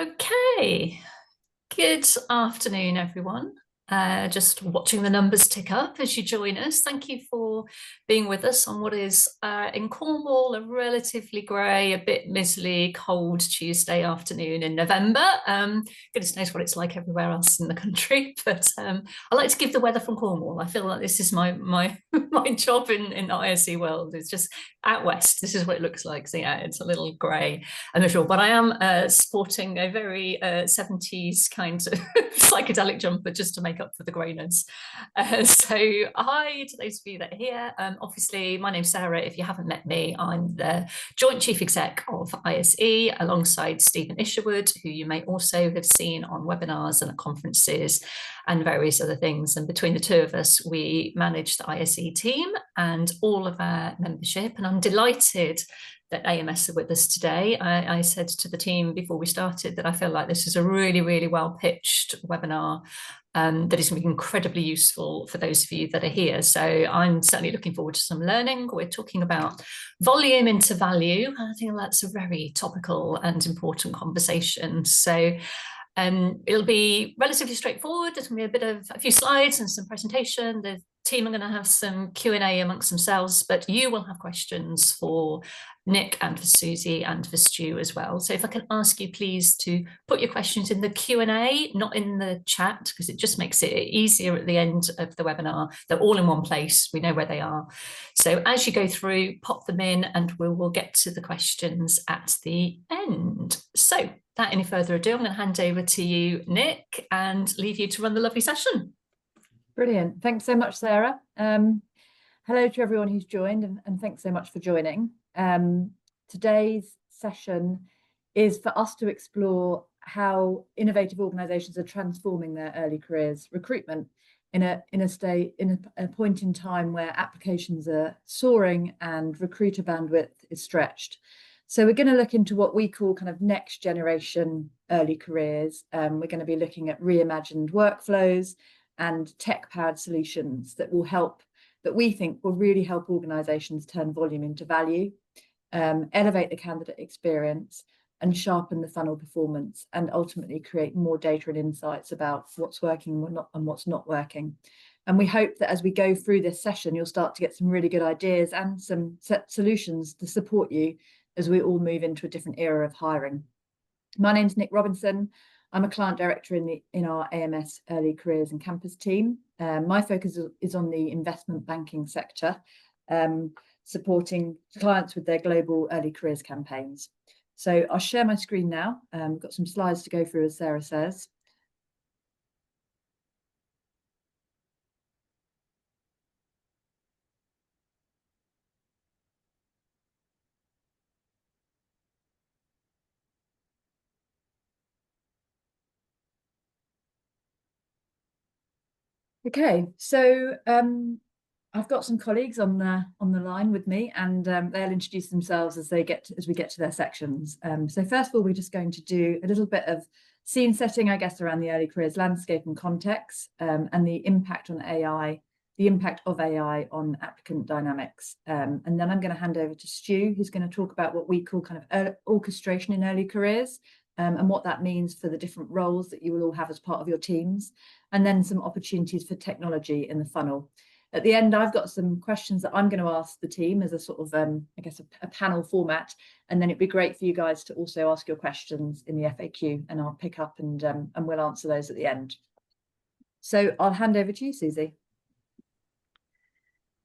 Okay, good afternoon, everyone. Just watching the numbers tick up as you join us. Thank you for being with us on what is in Cornwall a relatively grey, a bit miserly, cold Tuesday afternoon in November. Goodness knows what it's like everywhere else in the country, but I like to give the weather from Cornwall. I feel like this is my my job in the ISE world. It's just out west. This is what it looks like. So yeah, it's a little grey and miserable, but I am sporting a very 70s kind of psychedelic jumper just to make up for the greyness. So hi to those of you that are here. Obviously, my name's Sarah. If you haven't met me, I'm the Joint Chief Exec of ISE alongside Stephen Isherwood, who you may also have seen on webinars and at conferences and various other things. And between the two of us, we manage the ISE team and all of our membership. And I'm delighted that AMS are with us today. I said to the team before we started that I feel like this is a really, really well pitched webinar that is going to be incredibly useful for those of you that are here. So I'm certainly looking forward to some learning. We're talking about volume into value. I think that's a very topical and important conversation. So it'll be relatively straightforward. There's going to be a few slides and some presentation. The team are going to have some Q&A amongst themselves, but you will have questions for Nick and for Susie and for Stu as well. So if I can ask you please to put your questions in the Q&A, not in the chat, because it just makes it easier at the end of the webinar. They're all in one place. We know where they are. So as you go through, pop them in and we'll get to the questions at the end. So without any further ado, I'm going to hand over to you, Nick, and leave you to run the lovely session. Brilliant. Thanks so much, Sarah. Hello to everyone who's joined and thanks so much for joining. Today's session is for us to explore how innovative organisations are transforming their early careers recruitment in a point in time where applications are soaring and recruiter bandwidth is stretched. So we're going to look into what we call kind of next generation early careers. We're going to be looking at reimagined workflows and tech-powered solutions that we think will really help organisations turn volume into value, elevate the candidate experience and sharpen the funnel performance, and ultimately create more data and insights about what's working and what's not working. And we hope that as we go through this session, you'll start to get some really good ideas and some solutions to support you as we all move into a different era of hiring. My name's Nick Robinson. I'm a client director in our AMS Early Careers and Campus team. My focus is on the investment banking sector, supporting clients with their global early careers campaigns. So I'll share my screen now. We've got some slides to go through, as Sarah says. Okay, so I've got some colleagues on the line with me, and they'll introduce themselves as we get to their sections. So first of all, we're just going to do a little bit of scene setting, I guess, around the early careers landscape and context, and the impact of AI on applicant dynamics. And then I'm going to hand over to Stu, who's going to talk about what we call kind of orchestration in early careers, and what that means for the different roles that you will all have as part of your teams, and then some opportunities for technology in the funnel. At the end, I've got some questions that I'm going to ask the team as a sort of, I guess, a panel format, and then it'd be great for you guys to also ask your questions in the FAQ, and I'll pick up and we'll answer those at the end. So I'll hand over to you, Susie.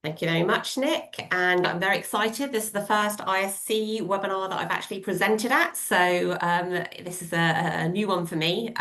Thank you very much, Nick, and I'm very excited. This is the first ISE webinar that I've actually presented at, so this is a new one for me,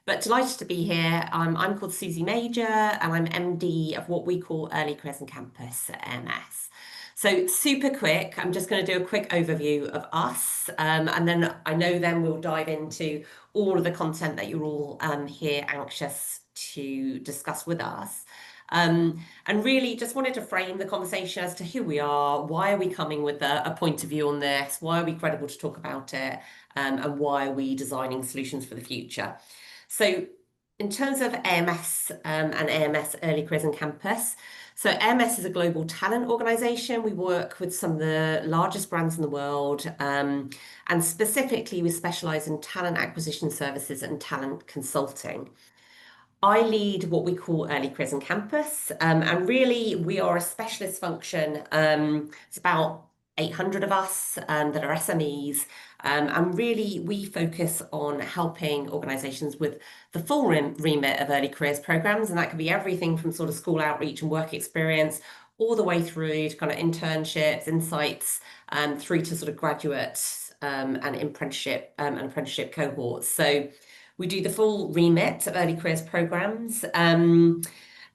but delighted to be here. I'm called Susie Major, and I'm MD of what we call Early Careers and Campus at AMS. So super quick, I'm just going to do a quick overview of us, and then I know then we'll dive into all of the content that you're all here anxious to discuss with us. And really just wanted to frame the conversation as to who we are, why are we coming with a point of view on this, why are we credible to talk about it, and why are we designing solutions for the future. So in terms of AMS and AMS Early Careers and Campus, so AMS is a global talent organization. We work with some of the largest brands in the world, and specifically we specialize in talent acquisition services and talent consulting. I lead what we call Early Careers and Campus, and really we are a specialist function. It's about 800 of us that are SMEs, and really we focus on helping organisations with the full remit of early careers programmes, and that can be everything from sort of school outreach and work experience all the way through to kind of internships, insights, through to sort of graduate and apprenticeship cohorts. So we do the full remit of early careers programmes.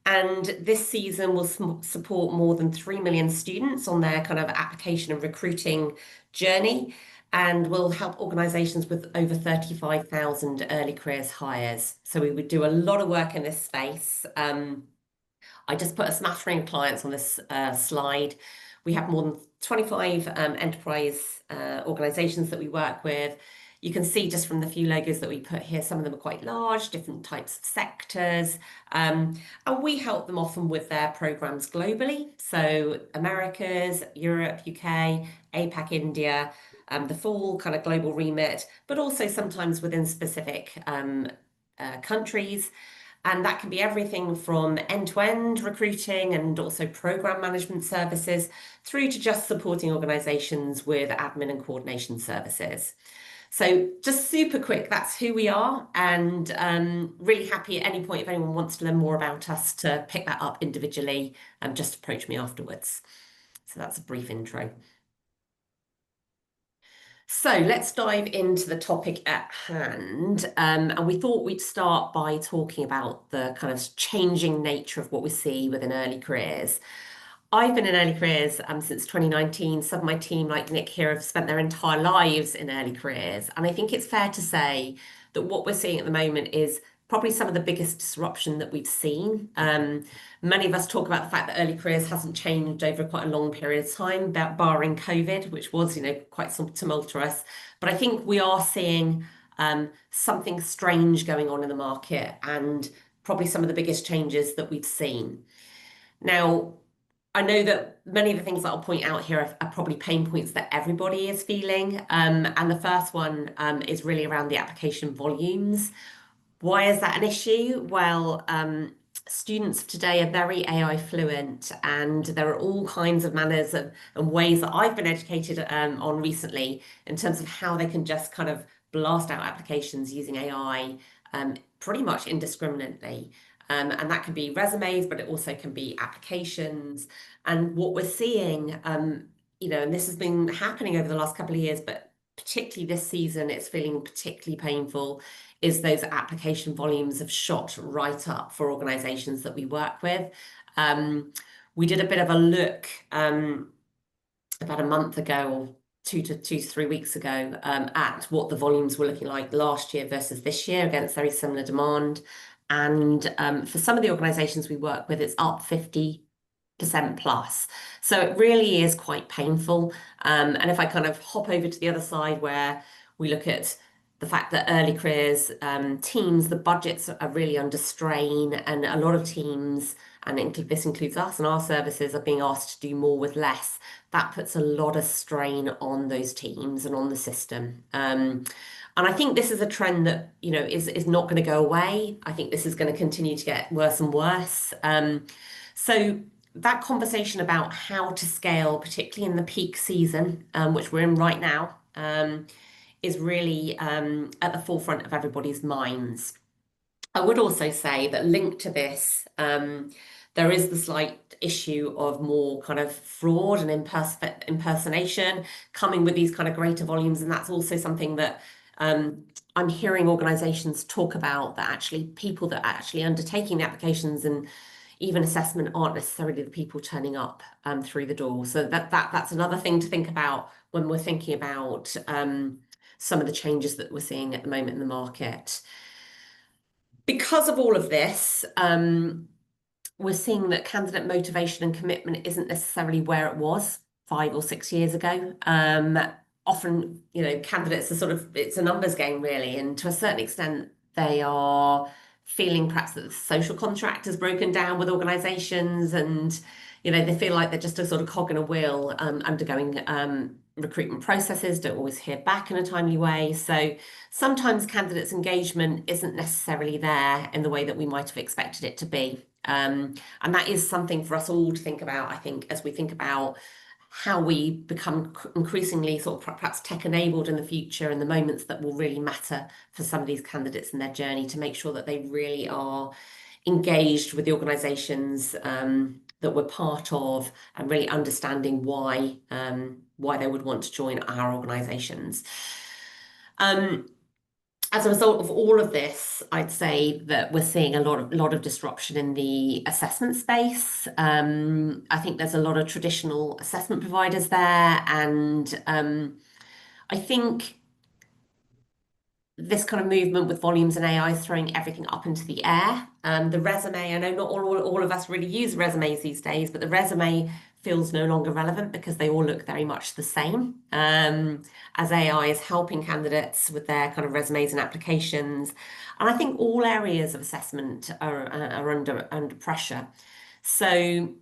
And this season will support more than 3 million students on their kind of application and recruiting journey, and will help organisations with over 35,000 early careers hires. So we would do a lot of work in this space. I just put a smattering of clients on this slide. We have more than 25 enterprise organisations that we work with. You can see just from the few logos that we put here, some of them are quite large, different types of sectors. And we help them often with their programs globally. So Americas, Europe, UK, APAC, India, the full kind of global remit, but also sometimes within specific countries. And that can be everything from end-to-end recruiting and also program management services through to just supporting organizations with admin and coordination services. So just super quick, that's who we are, and really happy at any point if anyone wants to learn more about us to pick that up individually, just approach me afterwards. So that's a brief intro. So let's dive into the topic at hand. And we thought we'd start by talking about the kind of changing nature of what we see within early careers. I've been in early careers since 2019. Some of my team, like Nick here, have spent their entire lives in early careers. And I think it's fair to say that what we're seeing at the moment is probably some of the biggest disruption that we've seen. Many of us talk about the fact that early careers hasn't changed over quite a long period of time, barring COVID, which was, quite tumultuous. But I think we are seeing something strange going on in the market, and probably some of the biggest changes that we've seen. Now, I know that many of the things that I'll point out here are probably pain points that everybody is feeling. And the first one is really around the application volumes. Why is that an issue? Well, students of today are very AI fluent, and there are all kinds of manners and ways that I've been educated on recently in terms of how they can just kind of blast out applications using AI pretty much indiscriminately. And that can be resumes, but it also can be applications. And what we're seeing, and this has been happening over the last couple of years, but particularly this season, it's feeling particularly painful, is those application volumes have shot right up for organizations that we work with. We did a bit of a look about a month ago, or two to 3 weeks ago, at what the volumes were looking like last year versus this year against very similar demand. And for some of the organizations we work with, it's up 50% plus. So it really is quite painful. And if I kind of hop over to the other side, where we look at the fact that early careers teams, the budgets are really under strain, and a lot of teams, and this includes us and our services, are being asked to do more with less. That puts a lot of strain on those teams and on the system. And I think this is a trend that, is not going to go away. I think this is going to continue to get worse and worse. So that conversation about how to scale, particularly in the peak season, which we're in right now, is really at the forefront of everybody's minds. I would also say that linked to this, there is the slight issue of more kind of fraud and impersonation coming with these kind of greater volumes. And that's also something that I'm hearing organizations talk about, that actually people that are actually undertaking the applications and even assessment aren't necessarily the people turning up through the door. So that's another thing to think about when we're thinking about some of the changes that we're seeing at the moment in the market. Because of all of this, we're seeing that candidate motivation and commitment isn't necessarily where it was 5 or 6 years ago. Often, candidates are it's a numbers game really, and to a certain extent they are feeling perhaps that the social contract has broken down with organisations, and they feel like they're just a sort of cog in a wheel, undergoing recruitment processes, don't always hear back in a timely way. So sometimes candidates' engagement isn't necessarily there in the way that we might have expected it to be. And that is something for us all to think about, I think, as we think about how we become increasingly sort of perhaps tech-enabled in the future, and the moments that will really matter for some of these candidates in their journey, to make sure that they really are engaged with the organisations that we're part of, and really understanding why they would want to join our organisations. As a result of all of this, I'd say that we're seeing a lot of disruption in the assessment space. I think there's a lot of traditional assessment providers there, and I think this kind of movement with volumes and AI is throwing everything up into the air. The resume, I know not all of us really use resumes these days, but the resume feels no longer relevant because they all look very much the same, as AI is helping candidates with their kind of resumes and applications. And I think all areas of assessment are under pressure. So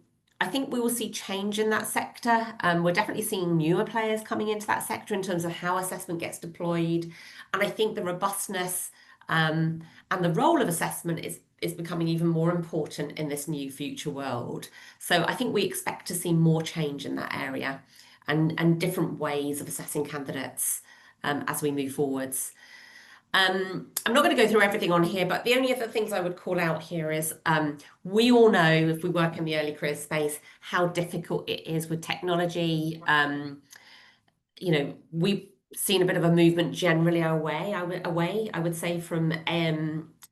I think we will see change in that sector. We're definitely seeing newer players coming into that sector in terms of how assessment gets deployed. And I think the robustness and the role of assessment is becoming even more important in this new future world. So I think we expect to see more change in that area, and different ways of assessing candidates as we move forwards. I'm not going to go through everything on here, but the only other things I would call out here is we all know, if we work in the early career space, how difficult it is with technology. We've seen a bit of a movement generally away, I would say, from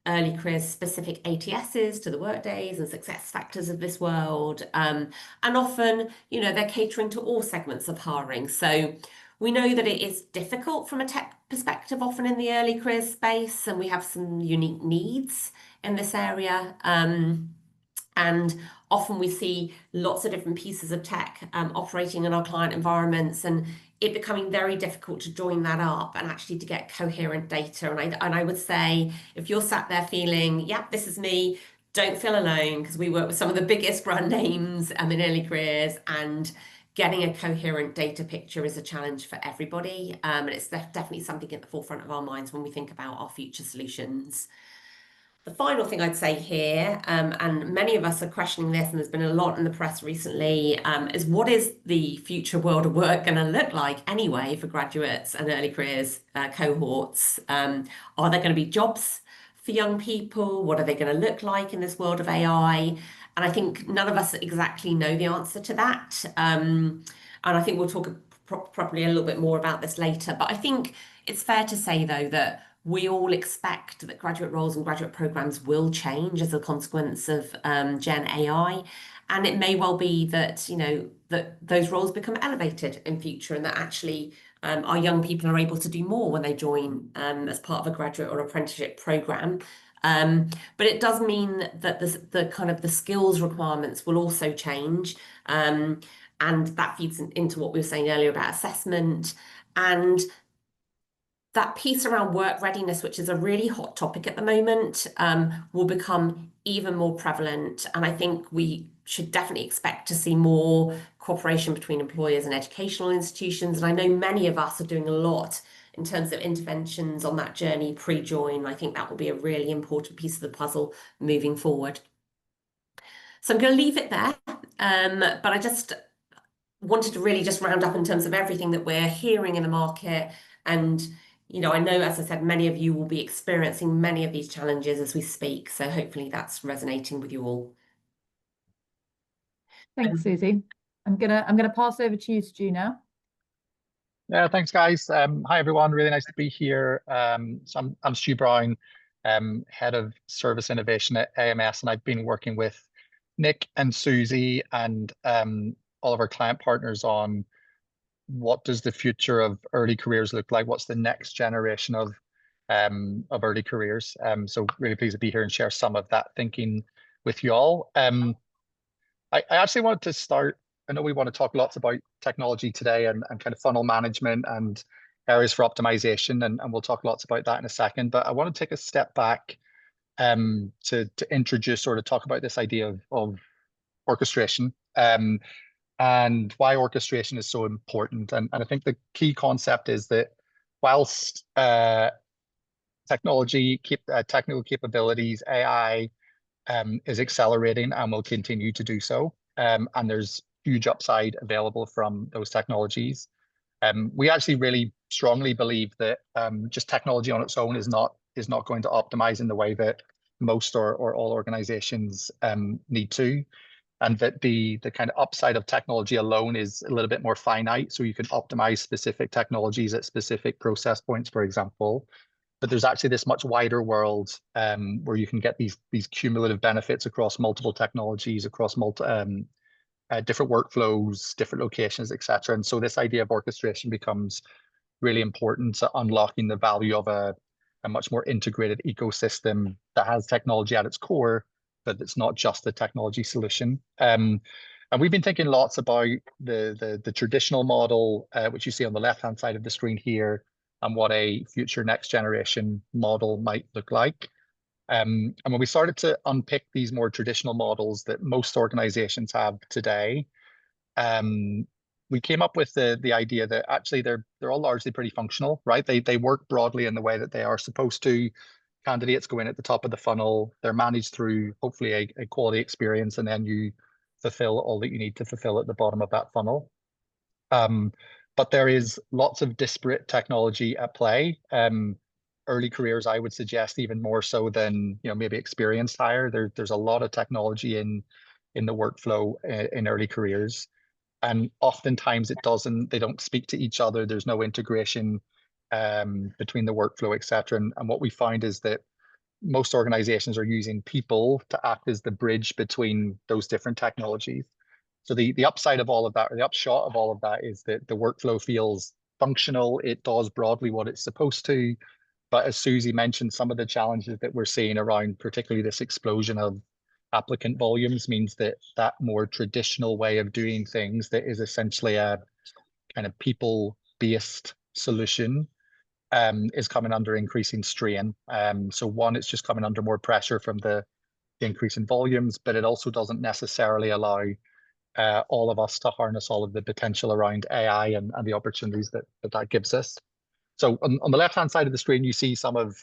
early career specific ATSs to the Workdays and success factors of this world. And often, they're catering to all segments of hiring. So we know that it is difficult from a tech perspective, often in the early career space, and we have some unique needs in this area. And often we see lots of different pieces of tech operating in our client environments, and it becoming very difficult to join that up and actually to get coherent data. And I would say, if you're sat there feeling, yep, this is me, don't feel alone, because we work with some of the biggest brand names in early careers, and getting a coherent data picture is a challenge for everybody. And it's definitely something at the forefront of our minds when we think about our future solutions. The final thing I'd say here, and many of us are questioning this, and there's been a lot in the press recently, is what is the future world of work going to look like anyway for graduates and early careers cohorts? Are there going to be jobs for young people? What are they going to look like in this world of AI? And I think none of us exactly know the answer to that. And I think we'll talk properly a little bit more about this later. But I think it's fair to say, though, that we all expect that graduate roles and graduate programs will change as a consequence of Gen AI. And it may well be that, that those roles become elevated in future, and that actually our young people are able to do more when they join as part of a graduate or apprenticeship program. But it does mean that the kind of the skills requirements will also change. And that feeds into what we were saying earlier about assessment, and that piece around work readiness, which is a really hot topic at the moment, will become even more prevalent. And I think we should definitely expect to see more cooperation between employers and educational institutions. And I know many of us are doing a lot in terms of interventions on that journey pre-join. I think that will be a really important piece of the puzzle moving forward. So I'm going to leave it there, but I just wanted to really just round up in terms of everything that we're hearing in the market. And I know, as I said, many of you will be experiencing many of these challenges as we speak. So hopefully that's resonating with you all. Thanks, Susie. I'm gonna pass over to you, Stu, now. Yeah, thanks, guys. Hi, everyone. Really nice to be here. So I'm Stu Brown, Head of Service Innovation at AMS, and I've been working with Nick and Susie and all of our client partners on what does the future of early careers look like? What's the next generation of early careers? So really pleased to be here and share some of that thinking with you all. I actually wanted to start. I know we want to talk lots about technology today and kind of funnel management and areas for optimization, and we'll talk lots about that in a second. But I want to take a step back to introduce or to talk about this idea of orchestration, and why orchestration is so important. And I think the key concept is that whilst technical capabilities, AI, is accelerating and will continue to do so, and there's huge upside available from those technologies. We actually really strongly believe that just technology on its own is not going to optimize in the way that most or all organizations need to, and that the kind of upside of technology alone is a little bit more finite. So you can optimize specific technologies at specific process points, for example. But there's actually this much wider world where you can get these cumulative benefits across multiple technologies, across different workflows, different locations, etc. And so this idea of orchestration becomes really important to unlocking the value of a much more integrated ecosystem that has technology at its core, but it's not just a technology solution. And we've been thinking lots about the traditional model, which you see on the left-hand side of the screen here, and what a future next generation model might look like. And when we started to unpick these more traditional models that most organizations have today, we came up with the idea that actually they're all largely pretty functional, right? They work broadly in the way that they are supposed to. Candidates go in at the top of the funnel. They're managed through hopefully a quality experience, and then you fulfill all that you need to fulfill at the bottom of that funnel. But there is lots of disparate technology at play. Early careers, I would suggest, even more so than maybe experienced hire. There's a lot of technology in the workflow in early careers, and oftentimes they don't speak to each other. There's no integration between the workflow, etc. And what we find is that most organizations are using people to act as the bridge between those different technologies. So the upside of all of that, or the upshot of all of that, is that the workflow feels functional. It does broadly what it's supposed to. But as Susie mentioned, some of the challenges that we're seeing around particularly this explosion of applicant volumes means that more traditional way of doing things, that is essentially a kind of people-based solution, is coming under increasing strain. So one, it's just coming under more pressure from the increase in volumes, but it also doesn't necessarily allow all of us to harness all of the potential around AI and the opportunities that gives us. So on the left-hand side of the screen, you see some of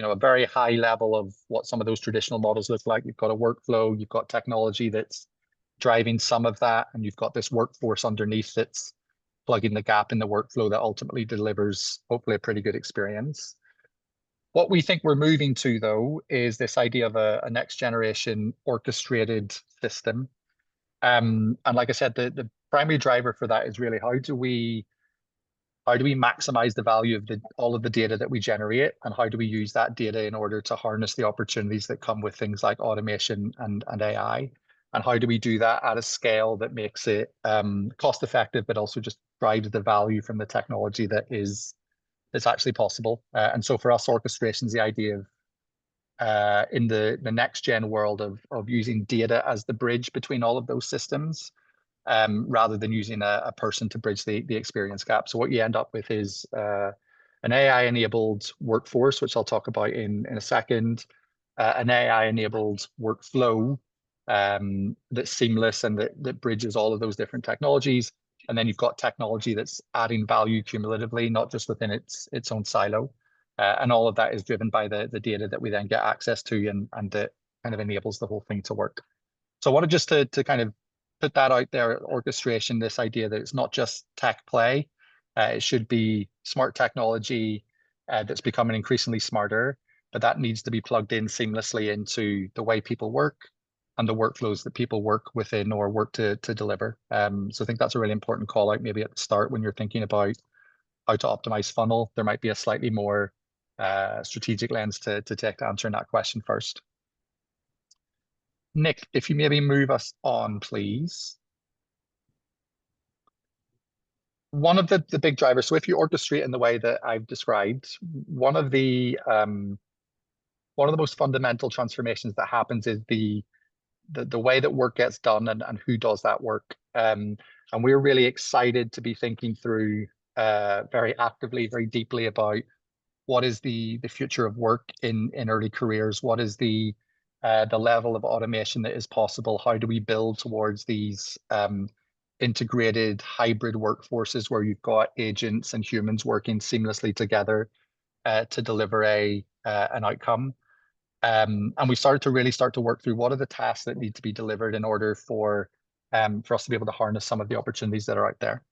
a very high level of what some of those traditional models look like. You've got a workflow, you've got technology that's driving some of that, and you've got this workforce underneath that's plugging the gap in the workflow that ultimately delivers hopefully a pretty good experience. What we think we're moving to, though, is this idea of a next generation orchestrated system. And like I said, the primary driver for that is really how do we maximize the value of all of the data that we generate, and how do we use that data in order to harness the opportunities that come with things like automation and AI, and how do we do that at a scale that makes it cost effective, but also just drives the value from the technology that's actually possible. And so for us, orchestration is the idea of in the next gen world of using data as the bridge between all of those systems, rather than using a person to bridge the experience gap. So what you end up with is an AI-enabled workforce, which I'll talk about in a second, an AI-enabled workflow that's seamless and that bridges all of those different technologies. And then you've got technology that's adding value cumulatively, not just within its own silo. And all of that is driven by the data that we then get access to, and that kind of enables the whole thing to work. So I wanted just to kind of put that out there, orchestration, this idea that it's not just tech play. It should be smart technology that's becoming increasingly smarter, but that needs to be plugged in seamlessly into the way people work and the workflows that people work within or work to deliver. So I think that's a really important call out maybe at the start when you're thinking about how to optimize funnel. There might be a slightly more strategic lens to take to answering that question first. Nick, if you maybe move us on, please. One of the big drivers, so if you orchestrate in the way that I've described, one of the most fundamental transformations that happens is the way that work gets done and who does that work. And we're really excited to be thinking through very actively, very deeply about what is the future of work in early careers? What is the level of automation that is possible? How do we build towards these integrated hybrid workforces where you've got agents and humans working seamlessly together to deliver an outcome? And we started to work through what are the tasks that need to be delivered in order for us to be able to harness some of the opportunities that are out there.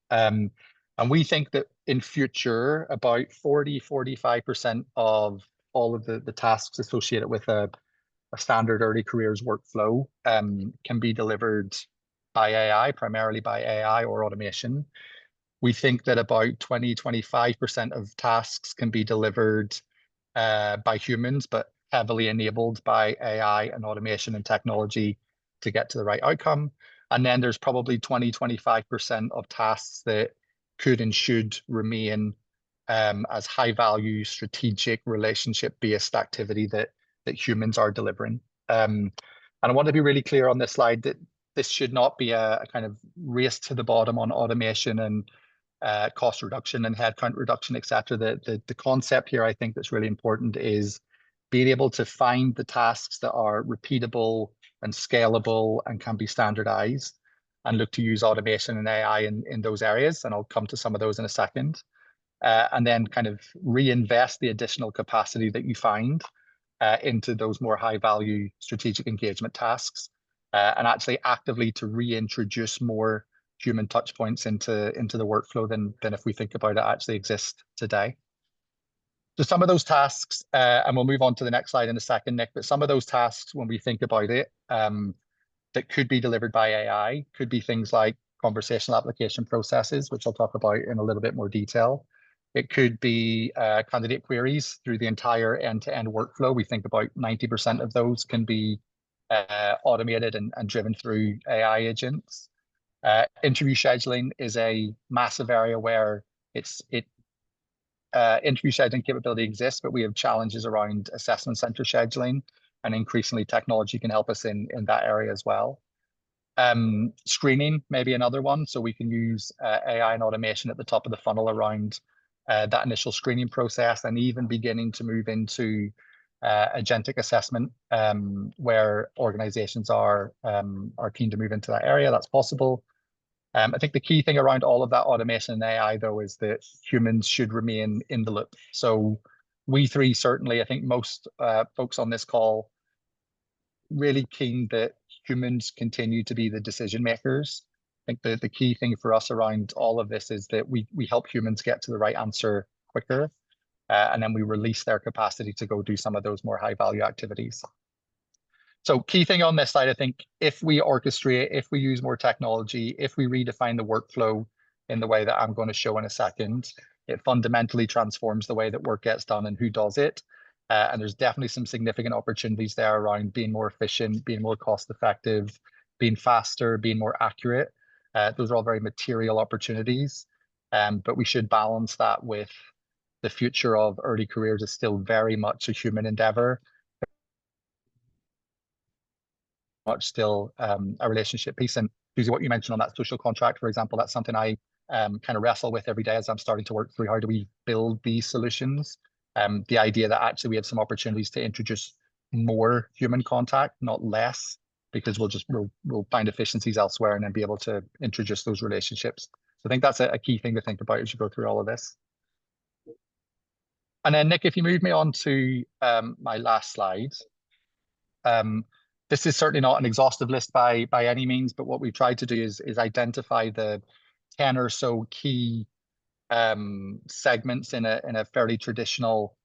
And we think that in future, about 45% of all of the tasks associated with a standard early careers workflow can be delivered by AI, primarily by AI or automation. We think that about 20-25% of tasks can be delivered by humans, but heavily enabled by AI and automation and technology to get to the right outcome. And then there's probably 20-25% of tasks that could and should remain as high value, strategic, relationship-based activity that humans are delivering. And I want to be really clear on this slide that this should not be a kind of race to the bottom on automation and cost reduction and headcount reduction, etc. The concept here, I think, that's really important is being able to find the tasks that are repeatable and scalable and can be standardized, and look to use automation and AI in those areas. And I'll come to some of those in a second. And then kind of reinvest the additional capacity that you find into those more high value strategic engagement tasks, and actually actively to reintroduce more human touch points into the workflow than if we think about it actually exist today. So some of those tasks, and we'll move on to the next slide in a second, Nick, but some of those tasks, when we think about it, that could be delivered by AI, could be things like conversational application processes, which I'll talk about in a little bit more detail. It could be candidate queries through the entire end-to-end workflow. We think about 90% of those can be automated and driven through AI agents. Interview scheduling is a massive area where interview scheduling capability exists, but we have challenges around assessment center scheduling, and increasingly technology can help us in that area as well. Screening may be another one, so we can use AI and automation at the top of the funnel around that initial screening process, and even beginning to move into agentic assessment, where organizations are keen to move into that area. That's possible. I think the key thing around all of that automation and AI, though, is that humans should remain in the loop. So we three, certainly, I think most folks on this call, really keen that humans continue to be the decision makers. I think the key thing for us around all of this is that we help humans get to the right answer quicker, and then we release their capacity to go do some of those more high value activities. So key thing on this side, I think, if we orchestrate, if we use more technology, if we redefine the workflow in the way that I'm going to show in a second, it fundamentally transforms the way that work gets done and who does it. And there's definitely some significant opportunities there around being more efficient, being more cost effective, being faster, being more accurate. Those are all very material opportunities, but we should balance that with the future of early careers is still very much a human endeavor, much still a relationship piece. And Susie, what you mentioned on that social contract, for example, that's something I kind of wrestle with every day as I'm starting to work through how do we build these solutions. The idea that actually we have some opportunities to introduce more human contact, not less, because we'll find efficiencies elsewhere and then be able to introduce those relationships. So I think that's a key thing to think about as you go through all of this. And then Nick, if you move me on to my last slide. This is certainly not an exhaustive list by any means, but what we've tried to do is identify the 10 or so key segments in a fairly traditional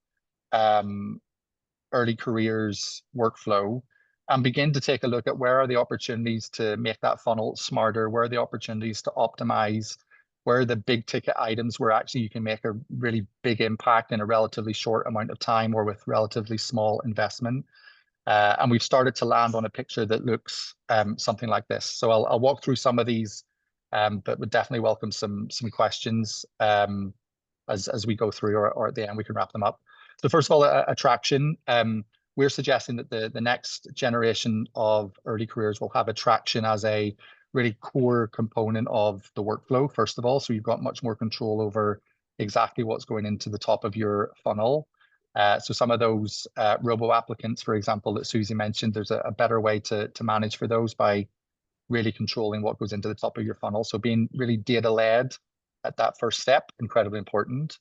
early careers workflow, and begin to take a look at where are the opportunities to make that funnel smarter, where are the opportunities to optimize, where are the big ticket items where actually you can make a really big impact in a relatively short amount of time or with relatively small investment. And we've started to land on a picture that looks something like this. So I'll walk through some of these, but would definitely welcome some questions as we go through, or at the end we can wrap them up. So first of all, attraction. We're suggesting that the next generation of early careers will have attraction as a really core component of the workflow, first of all. So you've got much more control over exactly what's going into the top of your funnel. So some of those robo applicants, for example, that Susie mentioned, there's a better way to manage for those by really controlling what goes into the top of your funnel. So being really data led at that first step, incredibly important.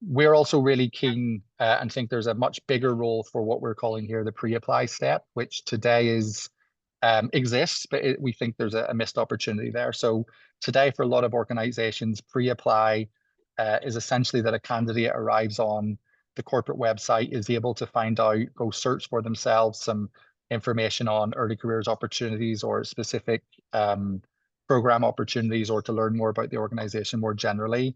We're also really keen and think there's a much bigger role for what we're calling here the pre-apply step, which today is exists, but we think there's a missed opportunity there. So today, for a lot of organizations, pre-apply is essentially that a candidate arrives on the corporate website, is able to find out, go search for themselves some information on early careers opportunities or specific program opportunities, or to learn more about the organization more generally.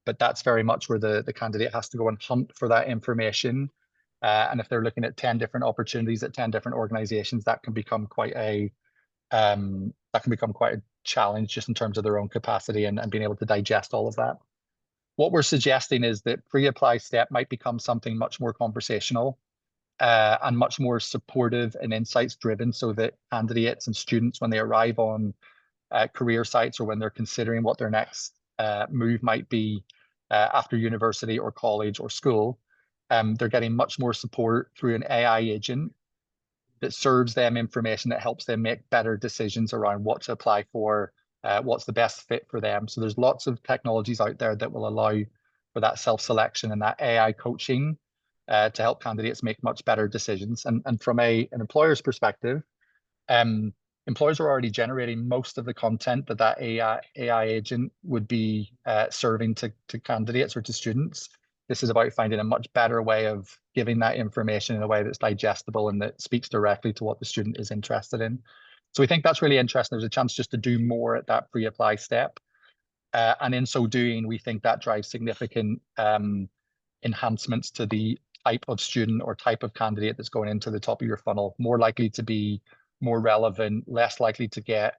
But that's very much where the candidate has to go and hunt for that information. And if they're looking at 10 different opportunities at 10 different organizations, that can become quite a challenge just in terms of their own capacity and being able to digest all of that. What we're suggesting is that pre-apply step might become something much more conversational and much more supportive and insights driven, so that candidates and students, when they arrive on career sites or when they're considering what their next move might be after university or college or school, they're getting much more support through an AI agent that serves them information that helps them make better decisions around what to apply for, what's the best fit for them. So there's lots of technologies out there that will allow for that self-selection and that AI coaching to help candidates make much better decisions. And from an employer's perspective, employers are already generating most of the content that AI agent would be serving to candidates or to students. This is about finding a much better way of giving that information in a way that's digestible and that speaks directly to what the student is interested in. So we think that's really interesting. There's a chance just to do more at that pre-apply step. And in so doing, we think that drives significant enhancements to the type of student or type of candidate that's going into the top of your funnel, more likely to be more relevant, less likely to get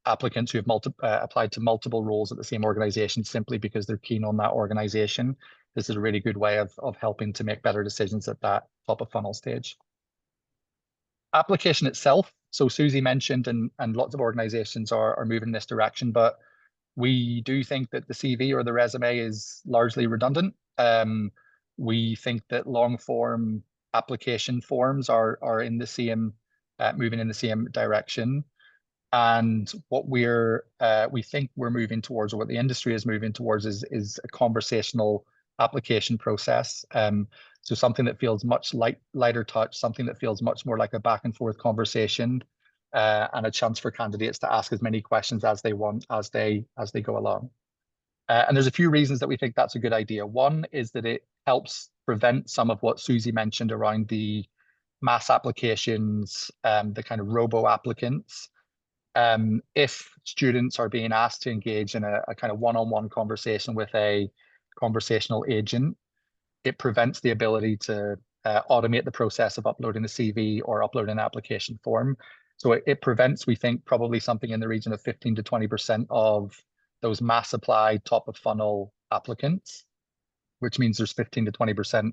applicants who have applied to multiple roles at the same organization simply because they're keen on that organization. This is a really good way of helping to make better decisions at that top of funnel stage. Application itself. So Susie mentioned, and lots of organizations are moving in this direction, but we do think that the CV or the resume is largely redundant. We think that long form application forms are in the same, moving in the same direction. And what we think we're moving towards, or what the industry is moving towards, is a conversational application process. So something that feels much lighter touch, something that feels much more like a back and forth conversation, and a chance for candidates to ask as many questions as they want as they go along. And there's a few reasons that we think that's a good idea. One is that it helps prevent some of what Susie mentioned around the mass applications, the kind of robo applicants. If students are being asked to engage in a kind of one-on-one conversation with a conversational agent, it prevents the ability to automate the process of uploading the CV or uploading an application form. So it prevents, we think, probably something in the region of 15 to 20% of those mass applied top of funnel applicants, which means there's 15 to 20%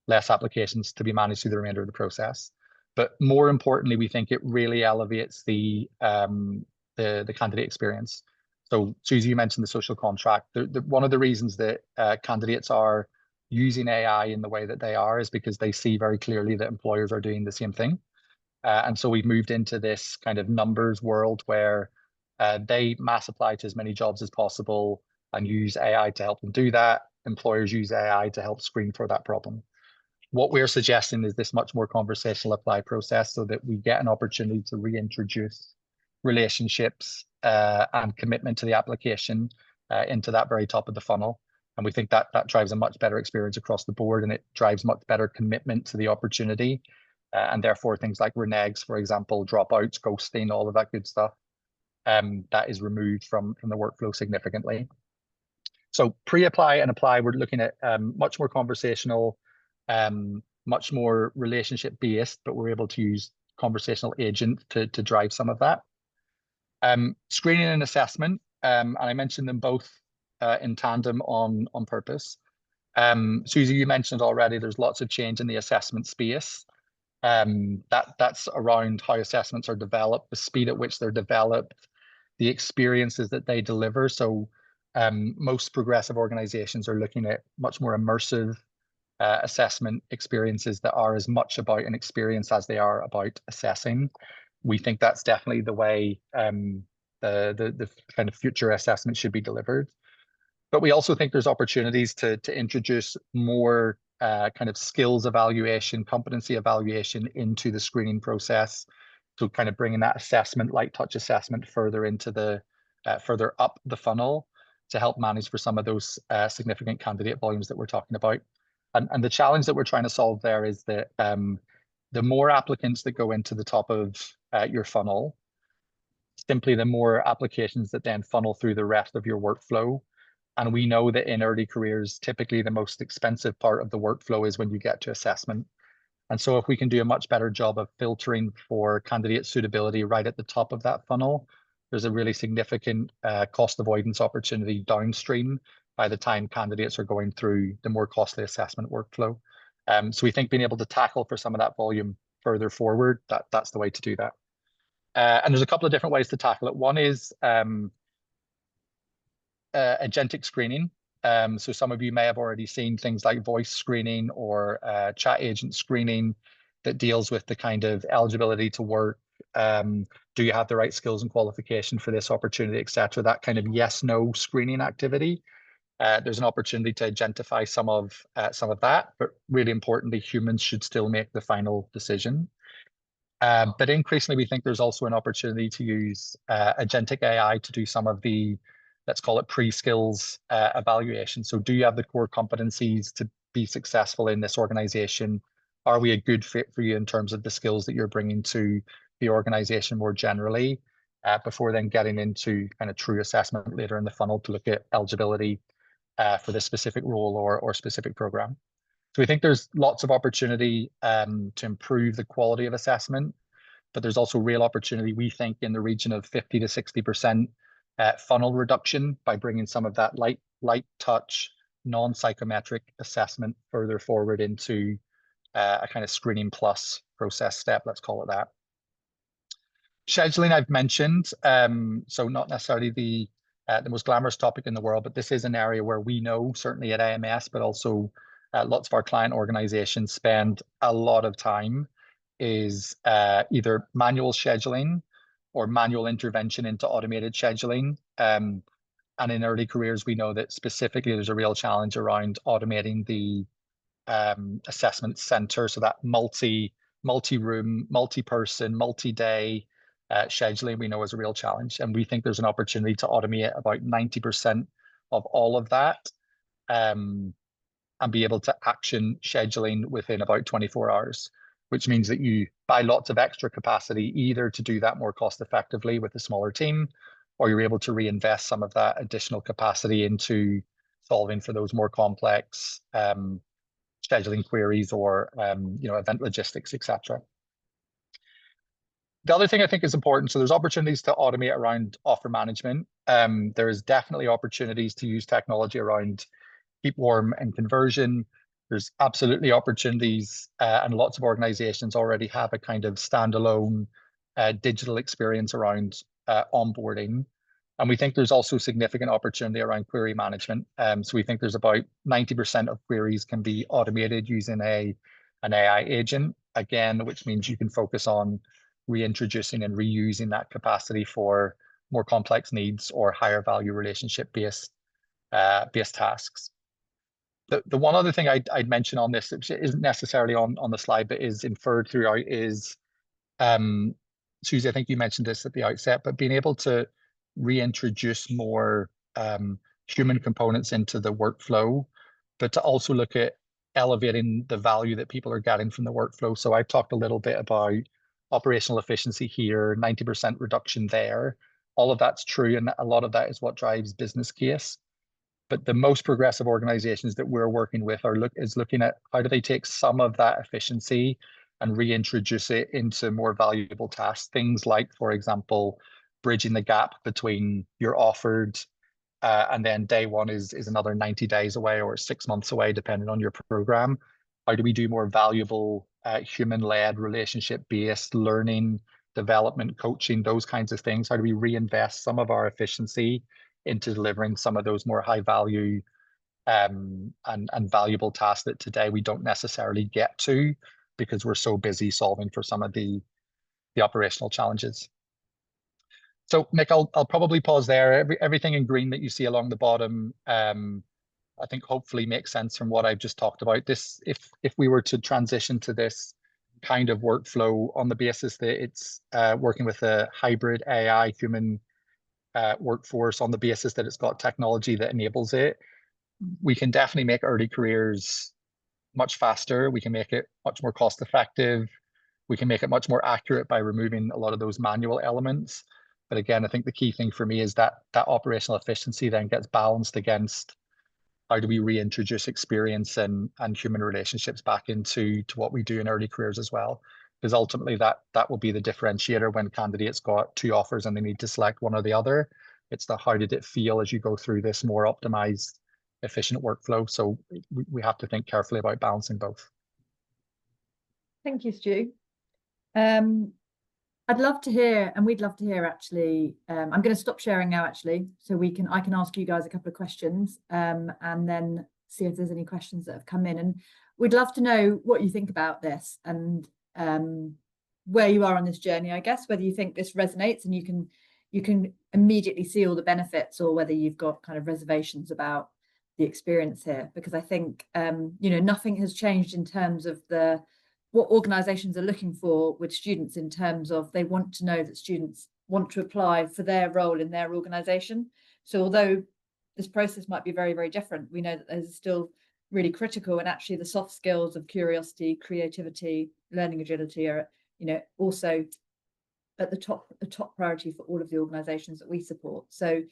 less applications to be managed through the remainder of the process. But more importantly, we think it really elevates the candidate experience. So Susie, you mentioned the social contract. One of the reasons that candidates are using AI in the way that they are is because they see very clearly that employers are doing the same thing. And so we've moved into this kind of numbers world where they mass apply to as many jobs as possible and use AI to help them do that. Employers use AI to help screen for that problem. What we're suggesting is this much more conversational apply process so that we get an opportunity to reintroduce relationships and commitment to the application into that very top of the funnel. And we think that drives a much better experience across the board, and it drives much better commitment to the opportunity. And therefore, things like reneges, for example, dropouts, ghosting, all of that good stuff, that is removed from the workflow significantly. So pre-apply and apply, we're looking at much more conversational, much more relationship-based, but we're able to use conversational agent to drive some of that. Screening and assessment, and I mentioned them both in tandem on purpose. Susie, you mentioned already there's lots of change in the assessment space. That's around how assessments are developed, the speed at which they're developed, the experiences that they deliver. So most progressive organizations are looking at much more immersive assessment experiences that are as much about an experience as they are about assessing. We think that's definitely the way the kind of future assessment should be delivered. But we also think there's opportunities to introduce more kind of skills evaluation, competency evaluation into the screening process. So kind of bringing that assessment, light touch assessment, further into the further up the funnel to help manage for some of those significant candidate volumes that we're talking about. And the challenge that we're trying to solve there is that the more applicants that go into the top of your funnel, simply the more applications that then funnel through the rest of your workflow. And we know that in early careers, typically the most expensive part of the workflow is when you get to assessment. And so if we can do a much better job of filtering for candidate suitability right at the top of that funnel, there's a really significant cost avoidance opportunity downstream by the time candidates are going through the more costly assessment workflow. So we think being able to tackle for some of that volume further forward, that's the way to do that. And there's a couple of different ways to tackle it. One is agentic screening. So some of you may have already seen things like voice screening or chat agent screening that deals with the kind of eligibility to work. Do you have the right skills and qualification for this opportunity, etc. That kind of yes/no screening activity. There's an opportunity to agentify some of that, but really importantly, humans should still make the final decision. But increasingly, we think there's also an opportunity to use agentic AI to do some of the, let's call it pre-skills evaluation. So do you have the core competencies to be successful in this organization? Are we a good fit for you in terms of the skills that you're bringing to the organization more generally, before then getting into kind of true assessment later in the funnel to look at eligibility for this specific role or specific program. So we think there's lots of opportunity to improve the quality of assessment, but there's also real opportunity, we think, in the region of 50 to 60% funnel reduction by bringing some of that light touch, non-psychometric assessment further forward into a kind of screening plus process step, let's call it that. Scheduling I've mentioned, so not necessarily the most glamorous topic in the world, but this is an area where we know, certainly at AMS, but also lots of our client organizations spend a lot of time, is either manual scheduling or manual intervention into automated scheduling. And in early careers, we know that specifically there's a real challenge around automating the assessment center. So that multi-room, multi-person, multi-day scheduling we know is a real challenge. And we think there's an opportunity to automate about 90% of all of that and be able to action scheduling within about 24 hours, which means that you buy lots of extra capacity either to do that more cost effectively with a smaller team, or you're able to reinvest some of that additional capacity into solving for those more complex scheduling queries or event logistics, etc. The other thing I think is important, so there's opportunities to automate around offer management. There is definitely opportunities to use technology around keep warm and conversion. There's absolutely opportunities, and lots of organizations already have a kind of standalone digital experience around onboarding. And we think there's also significant opportunity around query management. So we think there's about 90% of queries can be automated using an AI agent, again, which means you can focus on reintroducing and reusing that capacity for more complex needs or higher value relationship-based tasks. The one other thing I'd mention on this, which isn't necessarily on the slide, but is inferred throughout, is, Susie, I think you mentioned this at the outset, but being able to reintroduce more human components into the workflow, but to also look at elevating the value that people are getting from the workflow. So I've talked a little bit about operational efficiency here, 90% reduction there. All of that's true, and a lot of that is what drives business case. But the most progressive organizations that we're working with is looking at how do they take some of that efficiency and reintroduce it into more valuable tasks. Things like, for example, bridging the gap between you're offered and then day one is another 90 days away or 6 months away, depending on your program. How do we do more valuable human-led, relationship-based learning, development, coaching, those kinds of things? How do we reinvest some of our efficiency into delivering some of those more high-value and valuable tasks that today we don't necessarily get to because we're so busy solving for some of the operational challenges. So Nick, I'll probably pause there. Everything in green that you see along the bottom, I think hopefully makes sense from what I've just talked about. This, if we were to transition to this kind of workflow on the basis that it's working with a hybrid AI human workforce, on the basis that it's got technology that enables it, we can definitely make early careers much faster. We can make it much more cost effective. We can make it much more accurate by removing a lot of those manual elements. But again, I think the key thing for me is that operational efficiency then gets balanced against how do we reintroduce experience and human relationships back into what we do in early careers as well. Because ultimately that will be the differentiator when candidates got two offers and they need to select one or the other. It's the how did it feel as you go through this more optimized, efficient workflow. So we have to think carefully about balancing both. Thank you, Stu. I'd love to hear, and we'd love to hear actually, I'm going to stop sharing now actually, so I can ask you guys a couple of questions and then see if there's any questions that have come in. And we'd love to know what you think about this and where you are on this journey, I guess, whether you think this resonates and you can immediately see all the benefits, or whether you've got kind of reservations about the experience here. Because I think, you know, nothing has changed in terms of what organisations are looking for with students, in terms of they want to know that students want to apply for their role in their organisation. So although this process might be very, very different, we know that there's still really critical, and actually the soft skills of curiosity, creativity, learning agility are, you know, also at the top priority for all of the organisations that we support. So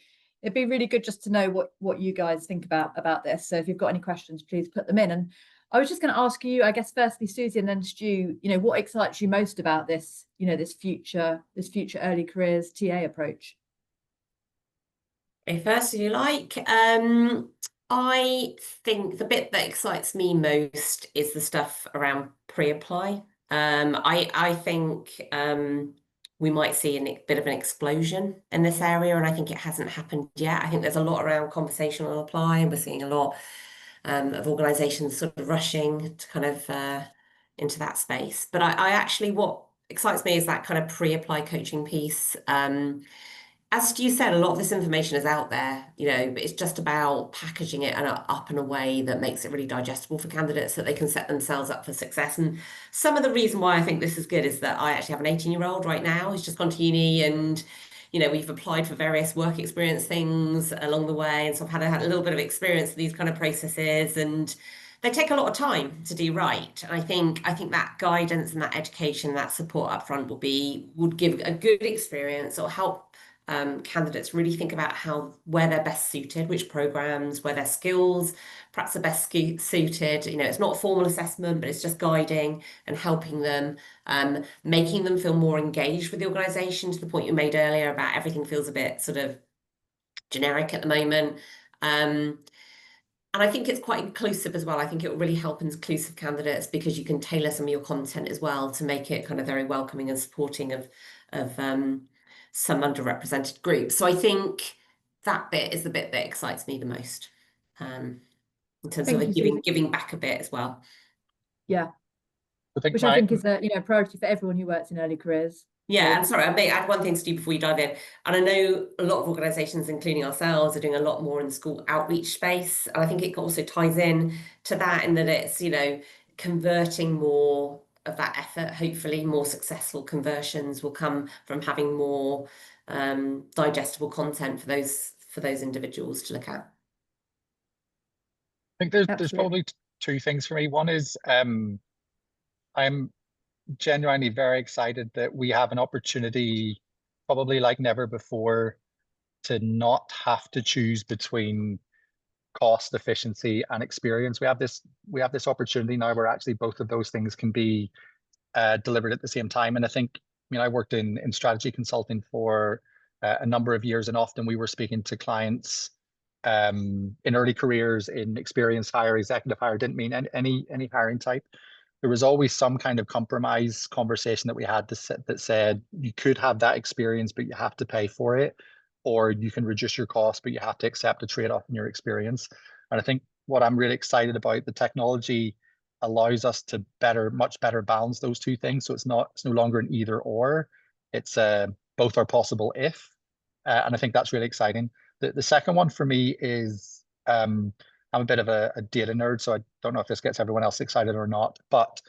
it'd be really good just to know what you guys think about this. So if you've got any questions, please put them in. And I was just going to ask you, I guess, firstly, Susie, and then Stu, you know, what excites you most about this, you know, this future early careers TA approach? First, if you like, I think the bit that excites me most is the stuff around pre-apply. I think we might see a bit of an explosion in this area, and I think it hasn't happened yet. I think there's a lot around conversational apply, and we're seeing a lot of organisations sort of rushing to kind of into that space. But I actually, what excites me is that kind of pre-apply coaching piece. As Stu said, a lot of this information is out there, you know, but it's just about packaging it up in a way that makes it really digestible for candidates, so that they can set themselves up for success. And some of the reason why I think this is good is that I actually have an 18-year-old right now who's just gone to uni, and you know, we've applied for various work experience things along the way, and so I've had a little bit of experience with these kind of processes, and they take a lot of time to do right. And I think that guidance and that education, that support up front would give a good experience, or help candidates really think about where they're best suited, which programs, where their skills perhaps are best suited. You know, it's not a formal assessment, but it's just guiding and helping them, making them feel more engaged with the organisation, to the point you made earlier about everything feels a bit sort of generic at the moment. And I think it's quite inclusive as well. I think it will really help inclusive candidates, because you can tailor some of your content as well to make it kind of very welcoming and supporting of some underrepresented groups. So I think that bit is the bit that excites me the most, in terms of giving back a bit as well. Yeah, which I think is a priority for everyone who works in early careers. Yeah, and sorry, I may add one thing to do before you dive in. And I know a lot of organisations, including ourselves, are doing a lot more in the school outreach space. And I think it also ties in to that, in that it's, you know, converting more of that effort. Hopefully more successful conversions will come from having more digestible content for those individuals to look at. I think there's probably two things for me. One is I'm genuinely very excited that we have an opportunity, probably like never before, to not have to choose between cost, efficiency, and experience. We have this opportunity now where actually both of those things can be delivered at the same time. And I think, I worked in strategy consulting for a number of years, and often we were speaking to clients in early careers, in experienced hire, executive hire, didn't mean any hiring type. There was always some kind of compromise conversation that we had that said you could have that experience, but you have to pay for it, or you can reduce your cost, but you have to accept a trade-off in your experience. And I think what I'm really excited about. The technology allows us to much better balance those two things. So it's no longer an either or. It's both are possible if, and I think that's really exciting. The second one for me is I'm a bit of a data nerd, so I don't know if this gets everyone else excited or not, but